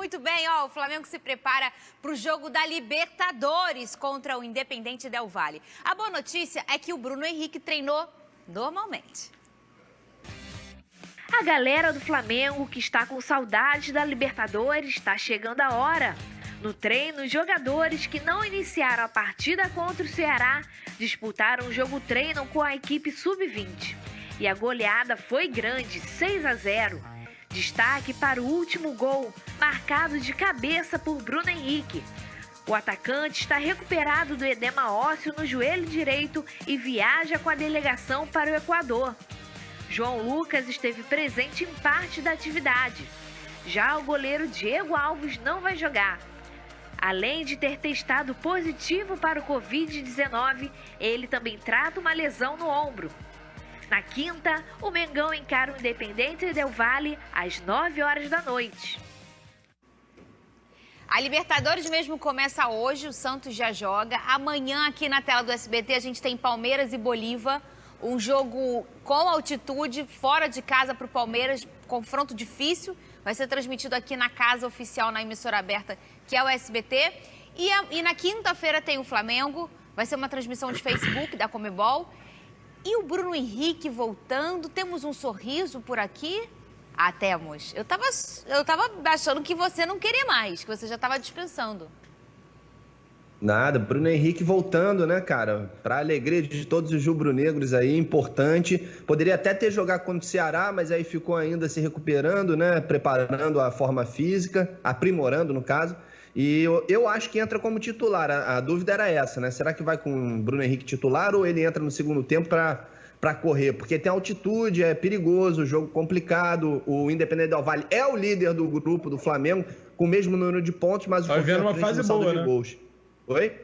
Muito bem, ó, o Flamengo se prepara para o jogo da Libertadores contra o Independiente Del Valle. A boa notícia é que o Bruno Henrique treinou normalmente. A galera do Flamengo que está com saudade da Libertadores está chegando a hora. No treino, os jogadores que não iniciaram a partida contra o Ceará disputaram o jogo treino com a equipe sub-20. E a goleada foi grande, 6-0. Destaque para o último gol, marcado de cabeça por Bruno Henrique. O atacante está recuperado do edema ósseo no joelho direito e viaja com a delegação para o Equador. João Lucas esteve presente em parte da atividade. Já o goleiro Diego Alves não vai jogar. Além de ter testado positivo para o Covid-19, ele também trata uma lesão no ombro. Na quinta, o Mengão encara o Independiente Del Valle às 9 horas da noite. A Libertadores mesmo começa hoje, o Santos já joga. Amanhã, aqui na tela do SBT, a gente tem Palmeiras e Bolívar. Um jogo com altitude, fora de casa para o Palmeiras, confronto difícil. Vai ser transmitido aqui na casa oficial, na emissora aberta, que é o SBT. E na quinta-feira tem o Flamengo, vai ser uma transmissão de Facebook da Conmebol. E o Bruno Henrique voltando, temos um sorriso por aqui? Ah, temos. Eu tava achando que você não queria mais, que você já estava dispensando. Nada, Bruno Henrique voltando, né, cara? Para alegria de todos os rubro-negros aí, importante. Poderia até ter jogado contra o Ceará, mas aí ficou ainda se recuperando, né? Preparando a forma física, aprimorando, no caso. E eu acho que entra como titular. A dúvida era essa, né? Será que vai com o Bruno Henrique titular ou ele entra no segundo tempo para correr? Porque tem altitude, é perigoso, jogo complicado. O Independente Del Valle é o líder do grupo do Flamengo, com o mesmo número de pontos, mas tá vivendo uma fase boa, né? Gols. Oi?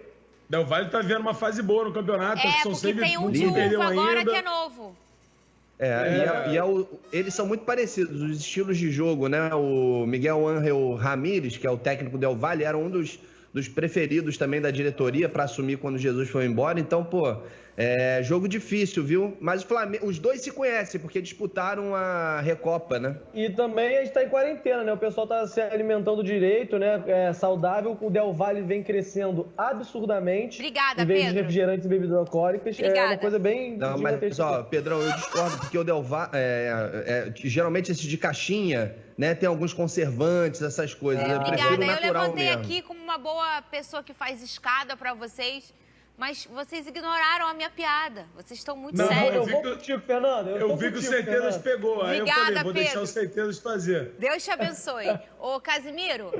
Del Valle tá vivendo uma fase boa no campeonato. São porque tem um de uva agora que é novo. Eles são muito parecidos, os estilos de jogo, né? O Miguel Ángel Ramírez, que é o técnico do Del Valle, era um dos preferidos também da diretoria para assumir quando Jesus foi embora. Então, jogo difícil, viu? Mas os dois se conhecem, porque disputaram a Recopa, né? E também a gente tá em quarentena, né? O pessoal tá se alimentando direito, né? É saudável. O Del Valle vem crescendo absurdamente. Obrigada, em vez Pedro. de refrigerantes e bebidas alcoólicas. Obrigada. É uma coisa bem... Não, mas, Pedrão, eu discordo, porque o Del Valle... geralmente esses de caixinha, né? Tem alguns conservantes, essas coisas. Obrigada, eu levantei aqui como uma boa pessoa que faz escada pra vocês. Mas vocês ignoraram a minha piada. Vocês estão muito sérios. Eu vou contigo, Fernando. Eu vi que o Certezas pegou. Aí Obrigada, eu falei, vou Pedro. deixar o Certezas fazer. Deus te abençoe. Ô, Casimiro,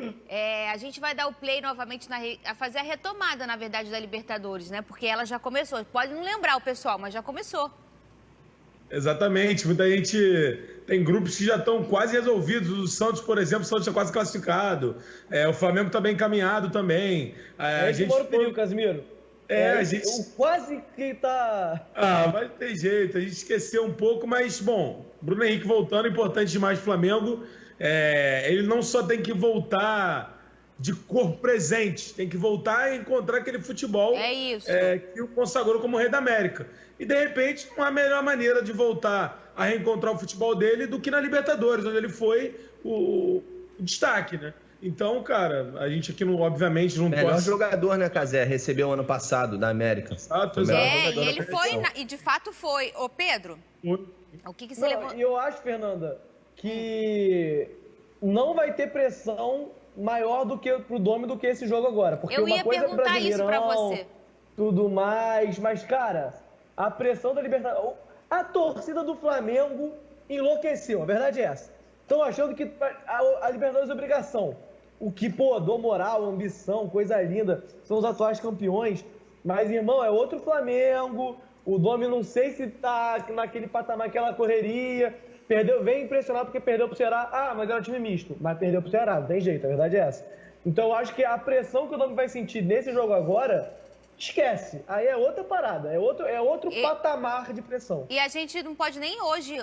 a gente vai dar o play novamente, a fazer a retomada, na verdade, da Libertadores, né? Porque ela já começou. Pode não lembrar o pessoal, mas já começou. Exatamente. Muita gente... Tem grupos que já estão quase resolvidos. O Santos, por exemplo, o Santos já quase classificado. O Flamengo está bem encaminhado também. A gente mora o perigo, Casimiro. A gente... quase que tá... Vai ter jeito. A gente esqueceu um pouco, mas, bom, Bruno Henrique voltando, importante demais pro Flamengo. Ele não só tem que voltar de corpo presente, tem que voltar e encontrar aquele futebol que o consagrou como Rei da América. E, de repente, não há melhor maneira de voltar a reencontrar o futebol dele do que na Libertadores, onde ele foi o destaque, né? Então, cara, a gente aqui, obviamente, não Melhor jogador, né, Cazé? Recebeu ano passado, da América. Exato. E ele foi, e de fato foi. Ô, Pedro, o que você levou? Eu acho, Fernanda, que não vai ter pressão maior pro Dome do que esse jogo agora. Porque Eu ia uma coisa perguntar isso pra você. Tudo mais, mas, cara, a pressão da Libertadores... A torcida do Flamengo enlouqueceu, a verdade é essa. Estão achando que a Libertadores é obrigação. O que, dou moral, ambição, coisa linda, são os atuais campeões. Mas, irmão, é outro Flamengo. O Dome não sei se tá naquele patamar, aquela correria. Vem impressionado porque perdeu pro Ceará. Mas era um time misto. Mas perdeu pro Ceará, não tem jeito, a verdade é essa. Então, eu acho que a pressão que o Dome vai sentir nesse jogo agora, esquece. Aí é outra parada, é outro patamar de pressão. E a gente não pode nem hoje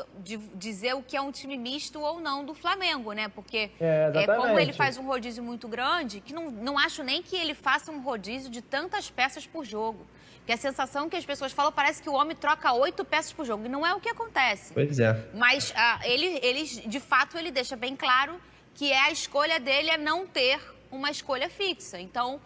dizer o que é um time misto ou não do Flamengo, né? Porque como ele faz um rodízio muito grande, que não acho nem que ele faça um rodízio de tantas peças por jogo. Porque a sensação que as pessoas falam, parece que o homem troca 8 peças por jogo. E não é o que acontece. Pois é. Mas de fato, ele deixa bem claro que é a escolha dele é não ter uma escolha fixa. Então,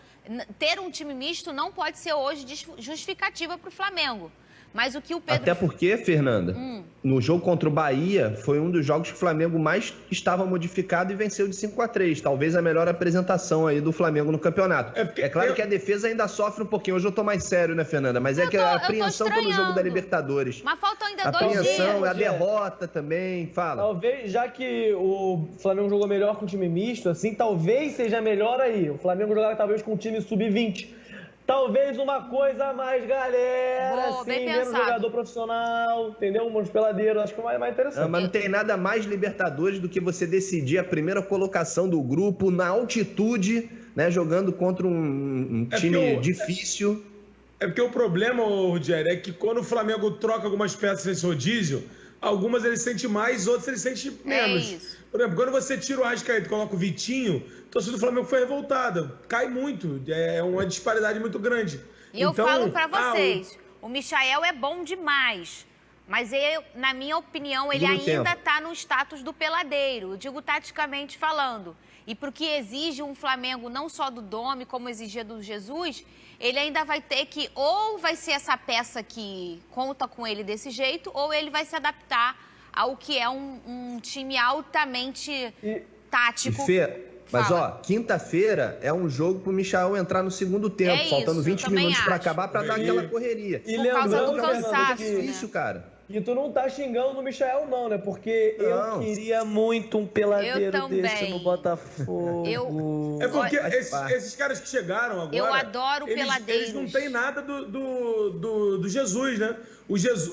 ter um time misto não pode ser hoje justificativa para o Flamengo. Mas o que o Pedro... Até porque, Fernanda, no jogo contra o Bahia, foi um dos jogos que o Flamengo mais estava modificado e venceu de 5-3. Talvez a melhor apresentação aí do Flamengo no campeonato. É claro que a defesa ainda sofre um pouquinho. Hoje eu tô mais sério, né, Fernanda? Mas é que a apreensão pelo jogo da Libertadores. Mas faltam ainda 2 dias. A apreensão, a derrota também, fala. Talvez, já que o Flamengo jogou melhor com o time misto, assim, talvez seja melhor aí. O Flamengo jogava talvez com um time sub-20. Talvez uma coisa a mais, galera, Boa, assim, bem menos pensado. jogador profissional, entendeu? Uns peladeiros, acho que é mais interessante. Mas não tem nada mais Libertadores do que você decidir a primeira colocação do grupo na altitude, né, jogando contra um time difícil. É porque o problema, Rogério, é que quando o Flamengo troca algumas peças nesse rodízio, algumas ele sente mais, outras ele sente menos. isso. Por exemplo, quando você tira o Arrascaeta e coloca o Vitinho, a torcida do Flamengo foi revoltada. Cai muito, é uma disparidade muito grande. E eu falo pra vocês, o Michael é bom demais. Mas na minha opinião, ele ainda tá no status do peladeiro. Eu digo taticamente falando. E pro que exige um Flamengo, não só do Domi, como exigia do Jesus, ele ainda vai ter que, ou vai ser essa peça que conta com ele desse jeito, ou ele vai se adaptar ao que é um time altamente tático. Mas, quinta-feira é um jogo pro Michael entrar no segundo tempo, faltando 20 minutos para acabar, para dar aquela correria. E por causa do lembrando, cansaço, que é difícil, cara. E tu não tá xingando o Michael, não, né? Porque eu queria muito um peladeiro desse no Botafogo. É porque esses caras que chegaram agora... Eu adoro peladeiros. Eles não têm nada do Jesus, né?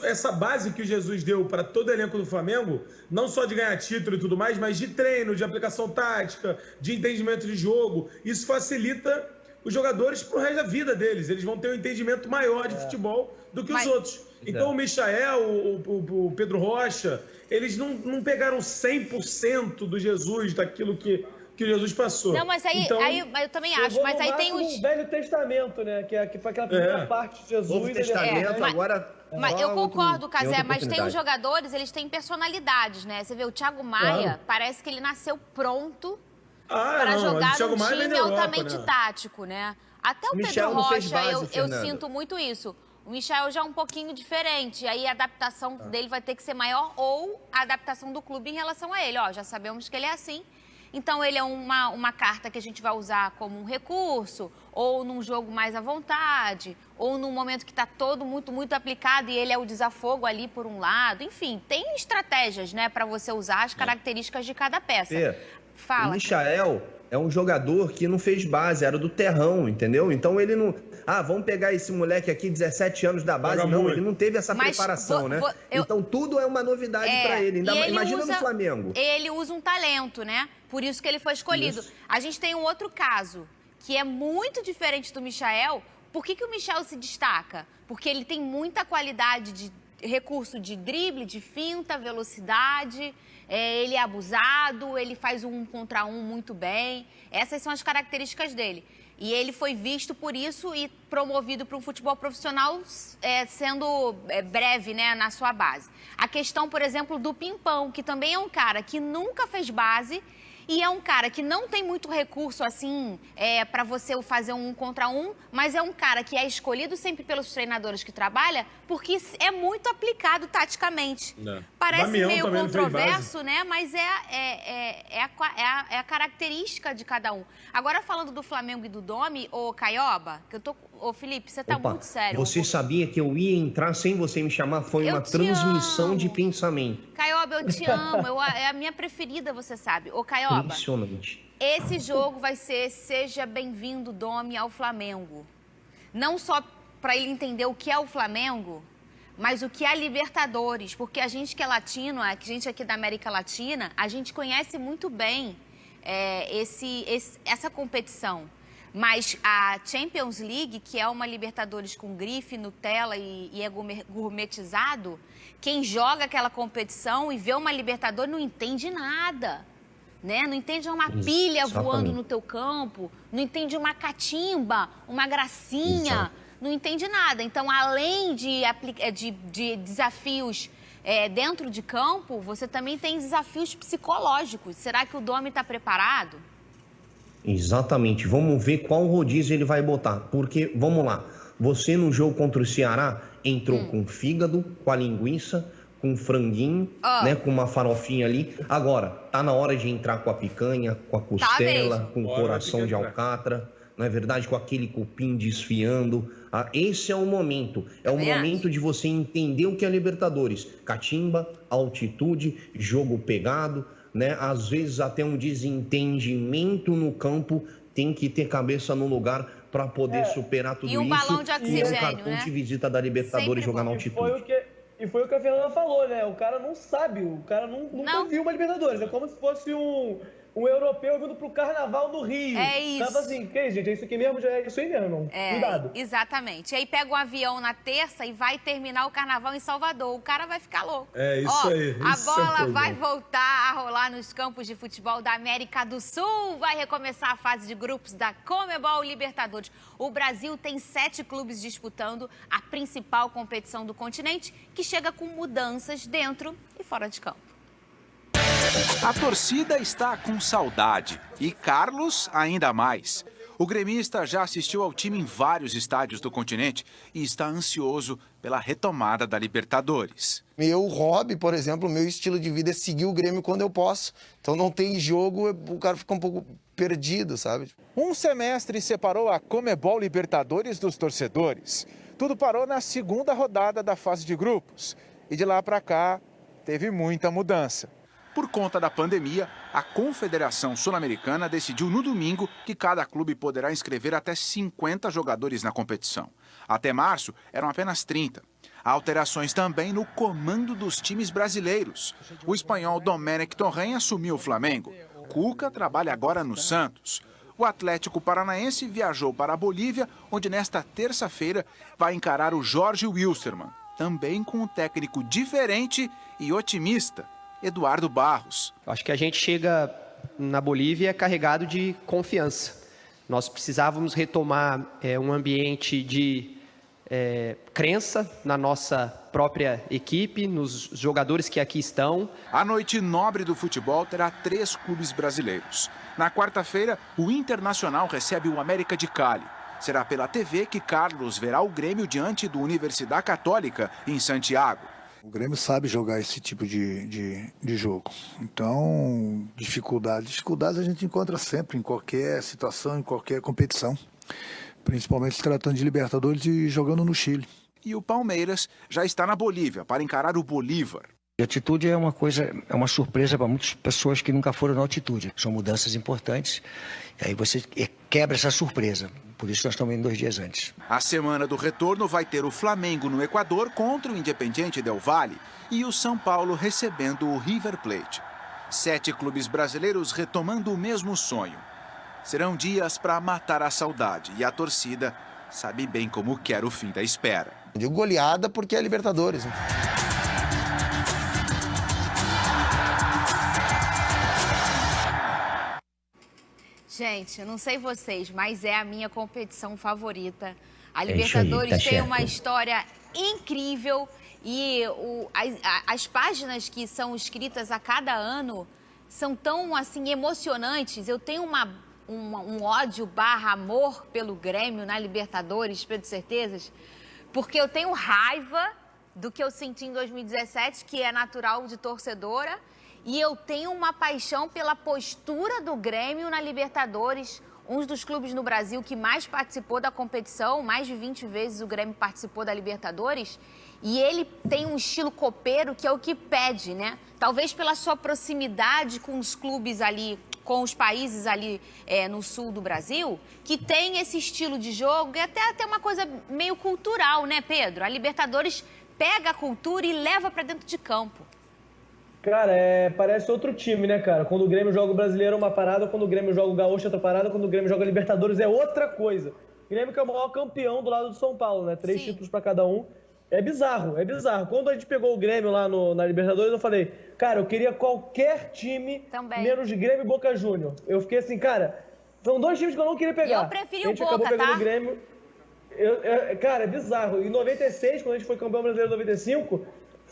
Essa base que o Jesus deu para todo o elenco do Flamengo, não só de ganhar título e tudo mais, mas de treino, de aplicação tática, de entendimento de jogo. Isso facilita os jogadores pro resto da vida deles. Eles vão ter um entendimento maior de futebol do que os outros. Então o Michael, o Pedro Rocha, eles não pegaram 100% do Jesus, daquilo que o Jesus passou. Não, mas aí eu também acho. Mas aí tem os... o Velho Testamento, né? Que foi aquela primeira parte de Jesus. Novo Testamento, agora... Mas eu concordo, Cazé, mas tem os jogadores, eles têm personalidades, né? Você vê, o Thiago Maia, parece que ele nasceu pronto para jogar num time altamente tático, né? Até o Pedro Rocha, eu sinto muito isso. O Michael já é um pouquinho diferente, aí a adaptação dele vai ter que ser maior, ou a adaptação do clube em relação a ele. Já sabemos que ele é assim, então ele é uma carta que a gente vai usar como um recurso, ou num jogo mais à vontade, ou num momento que está todo muito aplicado e ele é o desafogo ali por um lado. Enfim, tem estratégias, né, para você usar as características de cada peça. Fala. O Michael é um jogador que não fez base, era do terrão, entendeu? Então ele não... vamos pegar esse moleque aqui, 17 anos da base. Não, ele não teve essa preparação, né? Então tudo é uma novidade para ele. Imagina no Flamengo. Ele usa um talento, né? Por isso que ele foi escolhido. A gente tem um outro caso, que é muito diferente do Michael. Por que o Michael se destaca? Porque ele tem muita qualidade de recurso de drible, de finta, velocidade... ele é abusado, ele faz um contra um muito bem. Essas são as características dele. E ele foi visto por isso e promovido para um futebol profissional, sendo breve, né, na sua base. A questão, por exemplo, do Pimpão, que também é um cara que nunca fez base e é um cara que não tem muito recurso, assim, para você fazer um contra um, mas é um cara que é escolhido sempre pelos treinadores que trabalha, porque é muito aplicado taticamente. Parece meio controverso, né? Mas é a característica de cada um. Agora, falando do Flamengo e do Domi, Caioba, que eu tô... Felipe, você tá muito sério. Você sabia que eu ia entrar sem você me chamar? Foi uma transmissão de pensamento. Caioba, eu te amo. É a minha preferida, você sabe. Caioba, impressionante. Esse jogo vai ser Seja Bem-vindo, Domi, ao Flamengo. Não só para ele entender o que é o Flamengo, mas o que é a Libertadores. Porque a gente que é latino, a gente aqui da América Latina, a gente conhece muito bem essa competição. Mas a Champions League, que é uma Libertadores com grife, Nutella e é gourmetizado, quem joga aquela competição e vê uma Libertadores não entende nada, né? Não entende uma pilha voando no teu campo, não entende uma catimba, uma gracinha, não entende nada. Então, além de desafios dentro de campo, você também tem desafios psicológicos. Será que o Domi está preparado? Exatamente. Vamos ver qual rodízio ele vai botar. Porque, vamos lá, você no jogo contra o Ceará entrou com fígado, com a linguiça, com franguinho, né, com uma farofinha ali. Agora, tá na hora de entrar com a picanha, com a costela, com o coração de alcatra, não é verdade? Com aquele cupim desfiando. Esse é o momento. É o momento de você entender o que é Libertadores. Catimba, altitude, jogo pegado, né? Às vezes até um desentendimento no campo, tem que ter cabeça no lugar para poder superar tudo isso. E um balão de oxigênio, e um cartão de visita da Libertadores jogar na altitude. E foi o que a Fernanda falou, né? O cara não sabe, o cara nunca viu uma Libertadores. É como se fosse um europeu vindo pro Carnaval do Rio. É isso. Tava assim, que gente, é isso aqui mesmo? É isso aí mesmo, cuidado. Exatamente. E aí pega um avião na terça e vai terminar o Carnaval em Salvador. O cara vai ficar louco. É isso aí. A bola vai voltar a rolar nos campos de futebol da América do Sul. Vai recomeçar a fase de grupos da Conmebol Libertadores. O Brasil tem 7 clubes disputando a principal competição do continente, que chega com mudanças dentro e fora de campo. A torcida está com saudade e Carlos ainda mais. O gremista já assistiu ao time em vários estádios do continente e está ansioso pela retomada da Libertadores. Meu hobby, por exemplo, meu estilo de vida é seguir o Grêmio quando eu posso. Então não tem jogo, o cara fica um pouco perdido, sabe? Um semestre separou a Conmebol Libertadores dos torcedores. Tudo parou na segunda rodada da fase de grupos. E de lá para cá, teve muita mudança. Por conta da pandemia, a Confederação Sul-Americana decidiu no domingo que cada clube poderá inscrever até 50 jogadores na competição. Até março, eram apenas 30. Há alterações também no comando dos times brasileiros. O espanhol Domenech Torrent assumiu o Flamengo. Cuca trabalha agora no Santos. O Atlético Paranaense viajou para a Bolívia, onde nesta terça-feira vai encarar o Jorge Wilstermann, também com um técnico diferente e otimista, Eduardo Barros. Acho que a gente chega na Bolívia carregado de confiança. Nós precisávamos retomar um ambiente de crença na nossa própria equipe, nos jogadores que aqui estão. A noite nobre do futebol terá 3 clubes brasileiros. Na quarta-feira, o Internacional recebe o América de Cali. Será pela TV que Carlos verá o Grêmio diante do Universidade Católica, em Santiago. O Grêmio sabe jogar esse tipo de jogo. Então, dificuldades a gente encontra sempre, em qualquer situação, em qualquer competição. Principalmente se tratando de Libertadores e jogando no Chile. E o Palmeiras já está na Bolívia para encarar o Bolívar. A altitude é uma surpresa para muitas pessoas que nunca foram na altitude. São mudanças importantes, e aí você quebra essa surpresa. Por isso nós estamos indo 2 dias antes. A semana do retorno vai ter o Flamengo no Equador contra o Independiente Del Valle e o São Paulo recebendo o River Plate. 7 clubes brasileiros retomando o mesmo sonho. Serão dias para matar a saudade e a torcida sabe bem como quer o fim da espera. Eu digo goleada porque é Libertadores. Gente, eu não sei vocês, mas é a minha competição favorita. A Libertadores tem uma história incrível e as páginas que são escritas a cada ano são tão, assim, emocionantes. Eu tenho um ódio / amor pelo Grêmio na Libertadores, Pedro Certezas, porque eu tenho raiva do que eu senti em 2017, que é natural de torcedora, e eu tenho uma paixão pela postura do Grêmio na Libertadores, um dos clubes no Brasil que mais participou da competição, mais de 20 vezes o Grêmio participou da Libertadores, e ele tem um estilo copeiro que é o que pede, né? Talvez pela sua proximidade com os clubes ali, com os países ali no sul do Brasil, que tem esse estilo de jogo e até uma coisa meio cultural, né, Pedro? A Libertadores pega a cultura e leva para dentro de campo. Cara, parece outro time, né, cara? Quando o Grêmio joga o Brasileiro é uma parada, quando o Grêmio joga o Gaúcho é outra parada, quando o Grêmio joga a Libertadores é outra coisa. O Grêmio que é o maior campeão do lado do São Paulo, né? 3 títulos para cada um. É bizarro, é bizarro. Quando a gente pegou o Grêmio lá na Libertadores, eu falei, cara, eu queria qualquer time menos de Grêmio e Boca Júnior. Eu fiquei assim, cara, são 2 times que eu não queria pegar. Eu preferi o Boca, tá? A gente acabou pegando o Grêmio. Cara, é bizarro. Em 96, quando a gente foi campeão brasileiro em 95...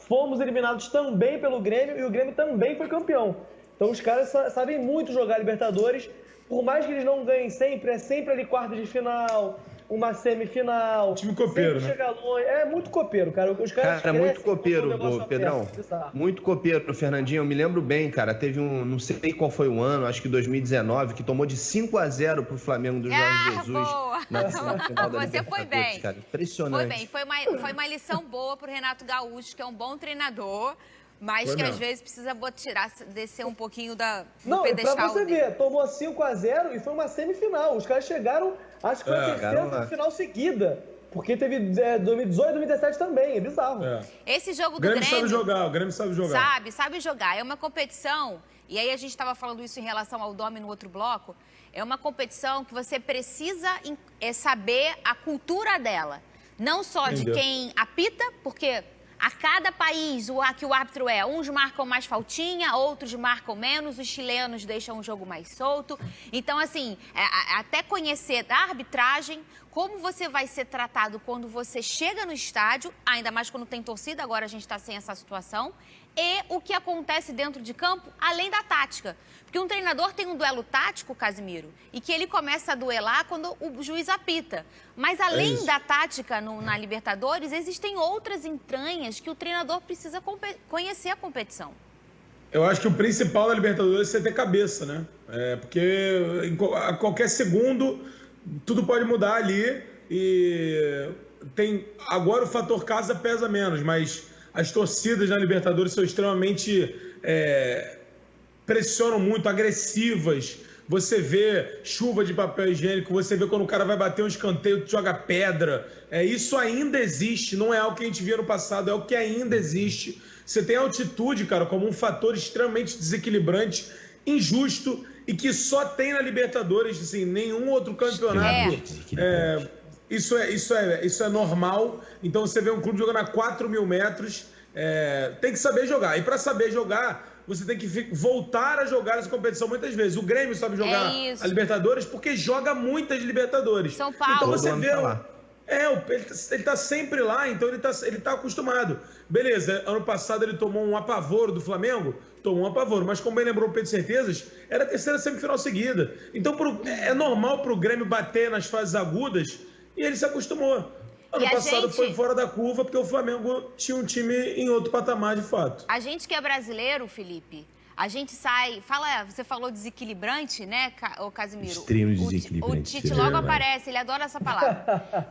fomos eliminados também pelo Grêmio e o Grêmio também foi campeão. Então os caras sabem muito jogar Libertadores, por mais que eles não ganhem sempre, é sempre ali quartas de final, uma semifinal. Time copeiro, né? Chega longe. É muito copeiro, cara. Os caras Cara, muito copeiro, aberto, Pedrão. Muito copeiro, Fernandinho. Eu me lembro bem, cara. Teve não sei qual foi o ano, acho que 2019, que tomou de 5-0 pro Flamengo do Jorge Jesus. Boa. Na semifinal da Você foi bem. Cara. Impressionante. Foi bem. Foi uma lição boa pro Renato Gaúcho, que é um bom treinador, mas que às vezes precisa descer um pouquinho do pedestal. Pra você ver, tomou 5-0 e foi uma semifinal. Os caras chegaram, acho que foi a terceira semifinal seguida. Porque teve 2018 e 2017 também, é bizarro. Esse jogo do Grêmio Grêmio... o Grêmio sabe jogar. Sabe jogar. É uma competição, e aí a gente estava falando isso em relação ao Domi no outro bloco, é uma competição que você precisa saber a cultura dela. Não só de quem apita, porque... A cada país que o árbitro uns marcam mais faltinha, outros marcam menos, os chilenos deixam o jogo mais solto. Então, assim, até conhecer da arbitragem, como você vai ser tratado quando você chega no estádio, ainda mais quando tem torcida, agora a gente está sem essa situação, e o que acontece dentro de campo, além da tática. Porque um treinador tem um duelo tático, Casimiro, e que ele começa a duelar quando o juiz apita. Mas além da tática na Libertadores, existem outras entranhas que o treinador precisa conhecer a competição. Eu acho que o principal da Libertadores é você ter cabeça, né? Porque a qualquer segundo tudo pode mudar ali e agora o fator casa pesa menos, mas as torcidas na Libertadores são extremamente pressionam muito, agressivas. Você vê chuva de papel higiênico, você vê quando o cara vai bater um escanteio, tu joga pedra. Isso ainda existe, não é algo que a gente via no passado, é o que ainda existe. Você tem a altitude, cara, como um fator extremamente desequilibrante, injusto e que só tem na Libertadores, assim, nenhum outro campeonato. Isso é normal. Então você vê um clube jogando a 4.000 metros, tem que saber jogar. E para saber jogar, você tem que voltar a jogar essa competição muitas vezes. O Grêmio sabe jogar a Libertadores porque joga muitas Libertadores. São Paulo. Então você vê... ele tá sempre lá, então ele tá acostumado. Beleza, ano passado ele tomou um apavoro do Flamengo, mas como bem lembrou o Pedro Certezas, era a terceira semifinal seguida. Então é normal pro Grêmio bater nas fases agudas e ele se acostumou. Ano passado foi fora da curva porque o Flamengo tinha um time em outro patamar de fato. A gente que é brasileiro, Felipe, a gente sai... Você falou desequilibrante, né, Casimiro? Extremo desequilibrante. O Tite logo aparece, ele adora essa palavra.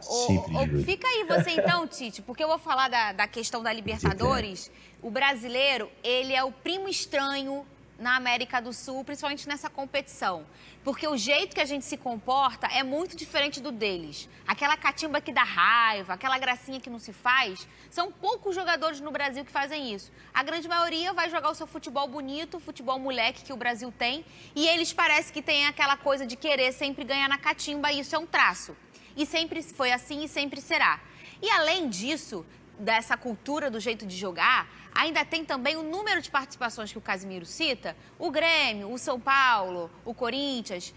Fica aí você então, Tite, porque eu vou falar da questão da Libertadores. O brasileiro, ele é o primo estranho na América do Sul, principalmente nessa competição. Porque o jeito que a gente se comporta é muito diferente do deles. Aquela catimba que dá raiva, aquela gracinha que não se faz, são poucos jogadores no Brasil que fazem isso. A grande maioria vai jogar o seu futebol bonito, futebol moleque que o Brasil tem, e eles parecem que têm aquela coisa de querer sempre ganhar na catimba, e isso é um traço. E sempre foi assim e sempre será. E além disso, dessa cultura do jeito de jogar, ainda tem também o número de participações que o Casimiro cita. O Grêmio, o São Paulo, o Corinthians,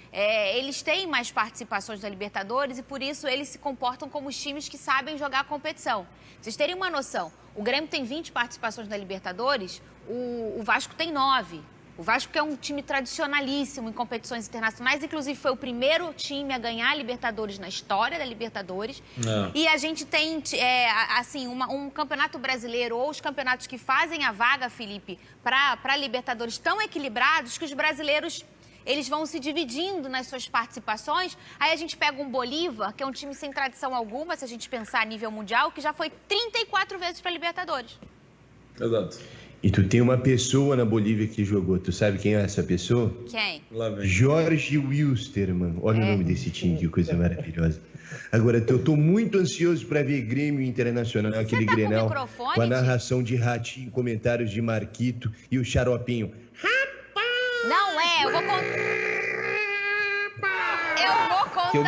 eles têm mais participações da Libertadores e por isso eles se comportam como os times que sabem jogar a competição. Pra vocês terem uma noção, o Grêmio tem 20 participações da Libertadores, o Vasco tem 9. O Vasco que é um time tradicionalíssimo em competições internacionais, inclusive foi o primeiro time a ganhar a Libertadores na história da Libertadores. E a gente tem, um campeonato brasileiro ou os campeonatos que fazem a vaga, Felipe, para a Libertadores tão equilibrados que os brasileiros, eles vão se dividindo nas suas participações. Aí a gente pega um Bolívar, que é um time sem tradição alguma, se a gente pensar a nível mundial, que já foi 34 vezes para a Libertadores. Exato. E tu tem uma pessoa na Bolívia que jogou. Tu sabe quem é essa pessoa? Quem? Jorge Wilstermann. Olha o nome desse time, que coisa maravilhosa. Agora, eu tô muito ansioso para ver Grêmio Internacional, aquele Grenal, com a narração de Ratinho, comentários de Marquito e o Xaropinho. Não eu vou contar. Porque o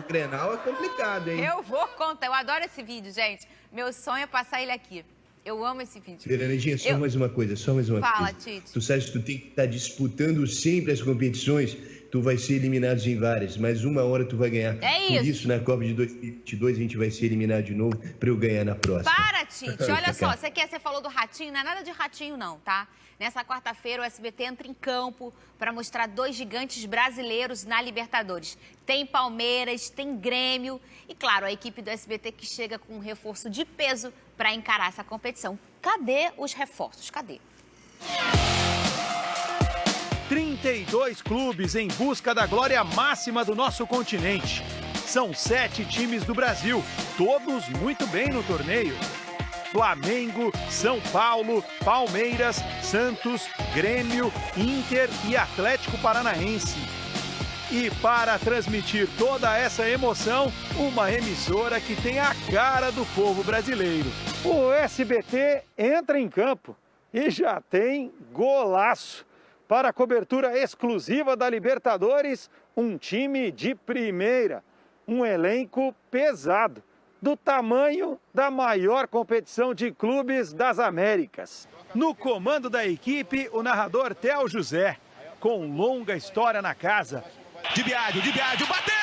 Grenal é complicado, hein? Eu vou contar. Eu adoro esse vídeo, gente. Meu sonho é passar ele aqui. Eu amo esse vídeo. Fernandinha, mais uma coisa, Fala, Tite. Tu sabe que tu tem que estar disputando sempre as competições, tu vai ser eliminado em várias, mas uma hora tu vai ganhar. É isso. Por isso, na Copa de 2022, a gente vai ser eliminado de novo para eu ganhar na próxima. Para, Tite. Olha só, você falou do Ratinho, não é nada de Ratinho não, tá? Nessa quarta-feira, o SBT entra em campo para mostrar 2 gigantes brasileiros na Libertadores. Tem Palmeiras, tem Grêmio e, claro, a equipe do SBT que chega com um reforço de peso para encarar essa competição. Cadê os reforços? Cadê? 32 clubes em busca da glória máxima do nosso continente. São 7 times do Brasil, todos muito bem no torneio. Flamengo, São Paulo, Palmeiras, Santos, Grêmio, Inter e Atlético Paranaense. E para transmitir toda essa emoção, uma emissora que tem a cara do povo brasileiro. O SBT entra em campo e já tem golaço. Para a cobertura exclusiva da Libertadores, um time de primeira, um elenco pesado, do tamanho da maior competição de clubes das Américas. No comando da equipe, o narrador Theo José, com longa história na casa. De Biagio, bateu!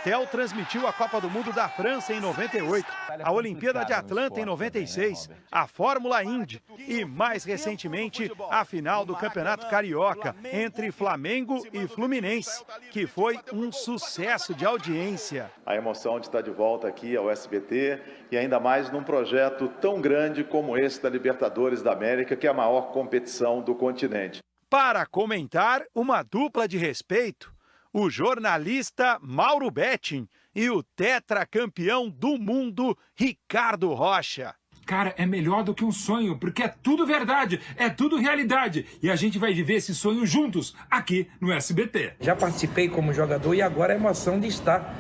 Theo transmitiu a Copa do Mundo da França em 98, a Olimpíada de Atlanta em 96, a Fórmula Indy e, mais recentemente, a final do Campeonato Carioca entre Flamengo e Fluminense, que foi um sucesso de audiência. A emoção de estar de volta aqui ao SBT e ainda mais num projeto tão grande como esse da Libertadores da América, que é a maior competição do continente. Para comentar, uma dupla de respeito, o jornalista Mauro Betting e o tetracampeão do mundo Ricardo Rocha. Cara, é melhor do que um sonho, porque é tudo verdade, é tudo realidade. E a gente vai viver esse sonho juntos, aqui no SBT. Já participei como jogador e agora é a emoção de estar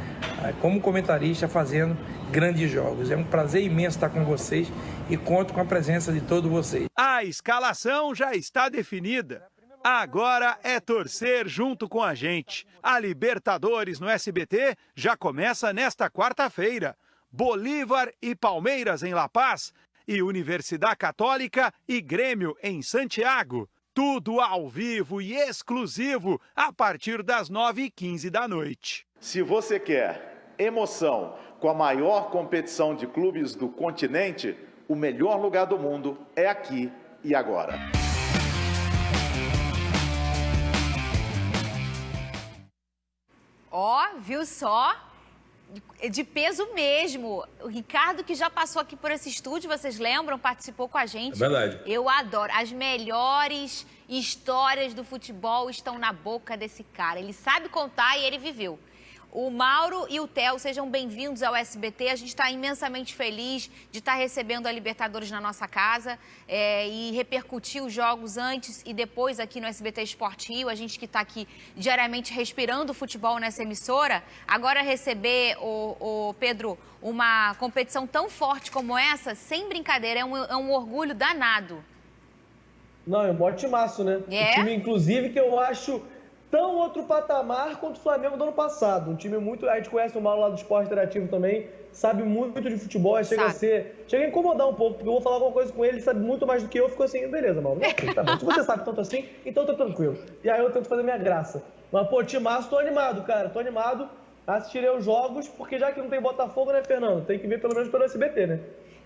como comentarista fazendo grandes jogos. É um prazer imenso estar com vocês e conto com a presença de todos vocês. A escalação já está definida. Agora é torcer junto com a gente. A Libertadores no SBT já começa nesta quarta-feira. Bolívar e Palmeiras em La Paz e Universidade Católica e Grêmio em Santiago. Tudo ao vivo e exclusivo a partir das 9h15 da noite. Se você quer emoção com a maior competição de clubes do continente, o melhor lugar do mundo é aqui e agora. Ó, viu só? De peso mesmo. O Ricardo, que já passou aqui por esse estúdio, vocês lembram? Participou com a gente. É verdade. Eu adoro. As melhores histórias do futebol estão na boca desse cara. Ele sabe contar e ele viveu. O Mauro e o Theo, sejam bem-vindos ao SBT. A gente está imensamente feliz de estar recebendo a Libertadores na nossa casa e repercutir os jogos antes e depois aqui no SBT Sport Rio. A gente que está aqui diariamente respirando o futebol nessa emissora. Agora receber, o Pedro, uma competição tão forte como essa, sem brincadeira, é um orgulho danado. Não, é um bom timaço, né? É? Um time, inclusive, que eu acho tão outro patamar quanto o Flamengo do ano passado. Um time muito... A gente conhece o Mauro lá do Esporte Interativo também, sabe muito de futebol, chega a incomodar um pouco, porque eu vou falar alguma coisa com ele, ele sabe muito mais do que eu, ficou assim, beleza, Mauro, tá bom. Se você sabe tanto assim, então tá tranquilo. E aí eu tento fazer minha graça. Mas, pô, timaço, tô animado, cara, tô animado. Assistirei os jogos, porque já que não tem Botafogo, né, Fernando? Tem que ver pelo menos pelo SBT, né?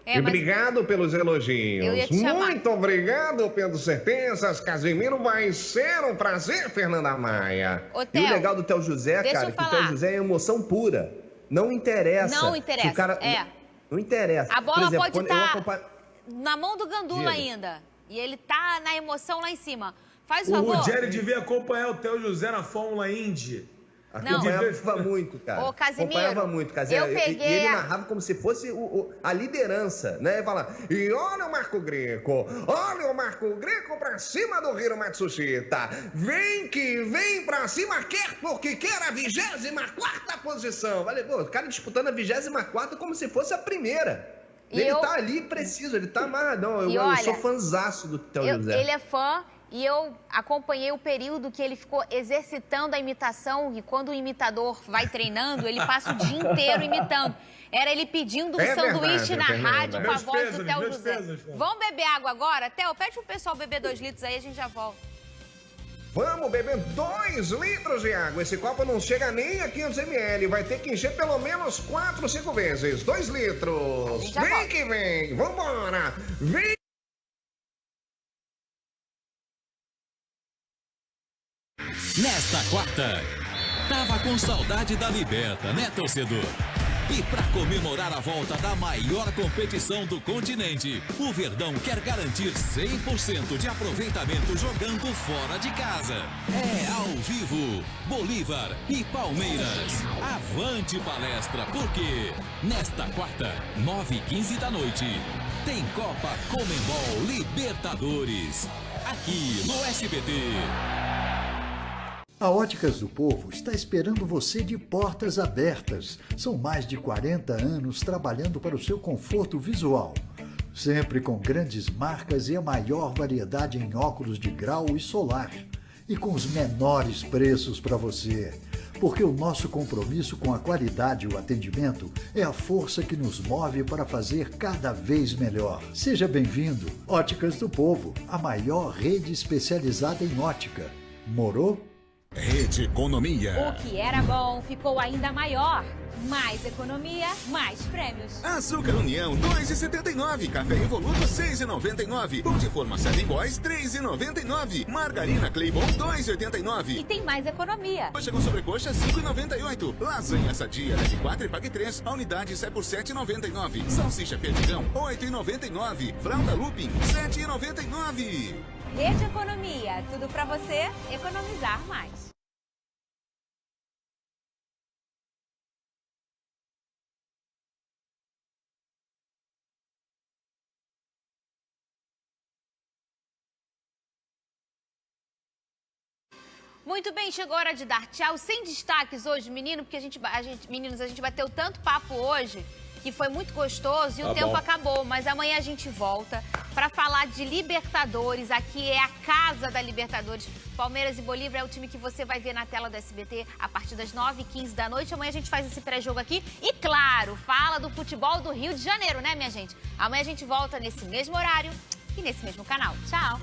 E obrigado pelos elogios. Muito obrigado pelas certezas, Casimiro. Vai ser um prazer, Fernanda Maia. E o legal do Theo José, cara, que o Theo José é emoção pura. Não interessa. Não interessa, o cara... Não interessa. A bola exemplo, pode estar na mão do Gandula ainda. E ele tá na emoção lá em cima. Faz o favor. O Jerry devia acompanhar o Theo José na Fórmula Indy. Acompanhava muito, cara. Ô, Casimiro, acompanhava muito, Casimiro. eu peguei... E ele narrava como se fosse a liderança, né? Ele fala, e olha o Marco Greco pra cima do Hiro Matsushita. Vem que vem pra cima, quer porque quer a 24ª posição. Vale, pô, o cara disputando a 24ª como se fosse a primeira. Ele tá ali preciso, ele tá amarradão. Eu sou fãzaço do Theo José. Ele é fã. E eu acompanhei o período que ele ficou exercitando a imitação, e quando o imitador vai treinando, ele passa o dia inteiro imitando. Era ele pedindo um sanduíche na rádio com a voz do Theo José. Vamos beber água agora? Theo, pede pro pessoal beber 2 litros aí, a gente já volta. Vamos beber 2 litros de água. Esse copo não chega nem a 500 ml. Vai ter que encher pelo menos 4, 5 vezes. 2 litros. Vem que vem. Vambora. Vem. Nesta quarta, tava com saudade da Liberta, né, torcedor? E para comemorar a volta da maior competição do continente, o Verdão quer garantir 100% de aproveitamento jogando fora de casa. É ao vivo, Bolívar e Palmeiras. Avante palestra, porque nesta quarta, 9h15 da noite, tem Copa Comembol Libertadores, aqui no SBT. A Óticas do Povo está esperando você de portas abertas. São mais de 40 anos trabalhando para o seu conforto visual. Sempre com grandes marcas e a maior variedade em óculos de grau e solar. E com os menores preços para você. Porque o nosso compromisso com a qualidade e o atendimento é a força que nos move para fazer cada vez melhor. Seja bem-vindo. Óticas do Povo, a maior rede especializada em ótica. Morou? Rede Economia. O que era bom ficou ainda maior. Mais economia, mais prêmios. Açúcar União, 2,79. Café Evoluto, 6,99. Pão de forma Seven Boys, 3,99. Margarina Claybon, 2,89. E tem mais economia. Coxa com sobrecoxa, 5,98. Lasanha Sadia, leve 4 e pague 3. A unidade sai por 7,99. Salsicha Perdigão, 8,99. Fralda Looping, 7,99. Rede Economia, tudo pra você economizar mais. Muito bem, chegou a hora de dar tchau. Sem destaques hoje, menino, porque meninos, a gente bateu tanto papo hoje que foi muito gostoso e o tempo acabou. Mas amanhã a gente volta para falar de Libertadores. Aqui é a casa da Libertadores. Palmeiras e Bolívar é o time que você vai ver na tela do SBT a partir das 9h15 da noite. Amanhã a gente faz esse pré-jogo aqui. E claro, fala do futebol do Rio de Janeiro, né, minha gente? Amanhã a gente volta nesse mesmo horário e nesse mesmo canal. Tchau!